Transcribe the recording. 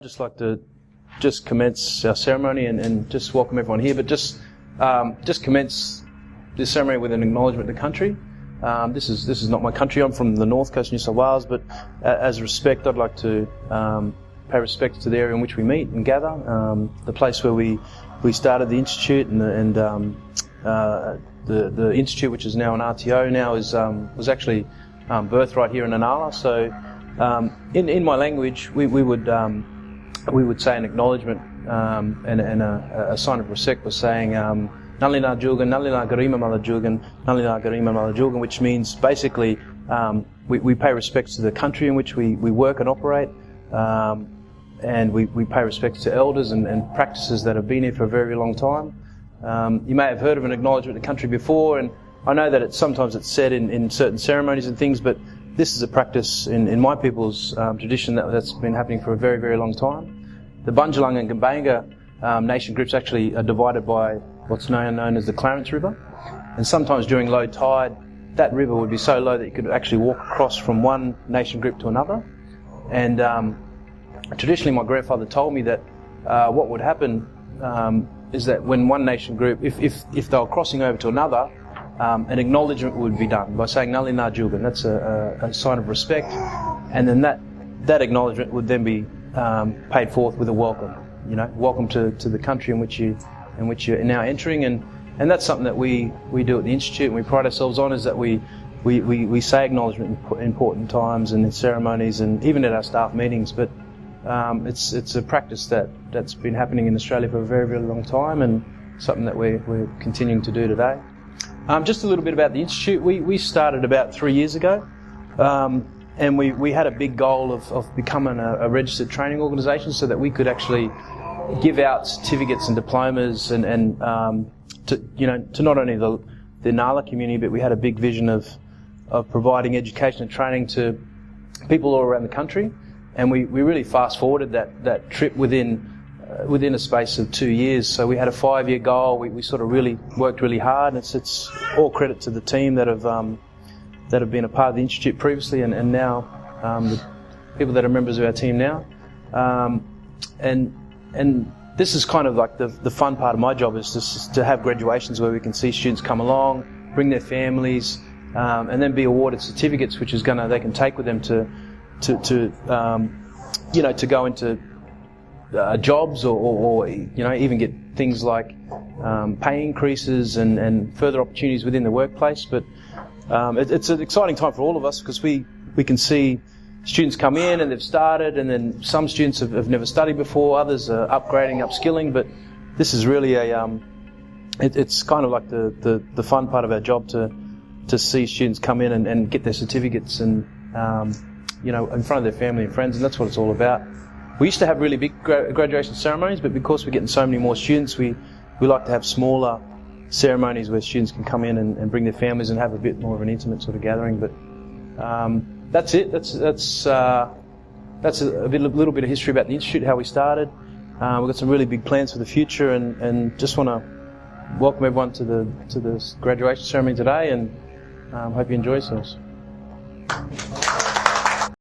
I'd just like to commence our ceremony and just welcome everyone here, but just commence this ceremony with an acknowledgement of the country. This is not my country. I'm from the north coast of New South Wales, but as a respect, I'd like to pay respect to the area in which we meet and gather, the place where we started the institute, and the institute, which is now an RTO, now was actually birthed right here in Inala. So in my language, we would say an acknowledgement and a sign of respect was saying Nalina Julgan, Nalina Garima Malajulgan, Nalina Garima Malajulgan, which means basically we pay respects to the country in which we work and operate, and we pay respects to elders and practices that have been here for a very long time. You may have heard of an acknowledgement of the country before, and I know that sometimes it's said in certain ceremonies and things, but this is a practice in my people's tradition that's been happening for a very, very long time. The Bundjalung and Gumbaynggirr nation groups actually are divided by what's known as the Clarence River, and sometimes during low tide, that river would be so low that you could actually walk across from one nation group to another. And traditionally, my grandfather told me that what would happen is that when one nation group, if they were crossing over to another, an acknowledgement would be done by saying Nali Na Julgan. That's a sign of respect, and then that acknowledgement would then be paid forth with a welcome. Welcome to the country in which you're now entering, and that's something that we do at the institute, and we pride ourselves on, is that we say acknowledgement in important times and in ceremonies and even at our staff meetings. But it's a practice that's been happening in Australia for a very, very long time, and something that we're continuing to do today. Just a little bit about the institute. We started about 3 years ago, and we had a big goal of becoming a registered training organisation, so that we could actually give out certificates and diplomas and to not only the Nala community, but we had a big vision of providing education and training to people all around the country. And we really fast forwarded that trip within a space of 2 years. So we had a 5-year goal. We sort of really worked really hard. It's all credit to the team that have been a part of the institute previously, and now the people that are members of our team now. And this is kind of like the fun part of my job, is just to have graduations where we can see students come along, bring their families, and then be awarded certificates, which is they can take with them to go into jobs or even get things like pay increases and further opportunities within the workplace. But it's an exciting time for all of us, because we can see students come in and they've started, and then some students have never studied before, others are upgrading, upskilling. But this is really it's kind of like the fun part of our job, to see students come in and get their certificates and in front of their family and friends, and that's what it's all about. We used to have really big graduation ceremonies, but because we're getting so many more students, we like to have smaller ceremonies where students can come in and bring their families and have a bit more of an intimate sort of gathering. But that's it. That's a little bit of history about the institute, how we started. We've got some really big plans for the future, and just want to welcome everyone to the graduation ceremony today, and hope you enjoy yourselves.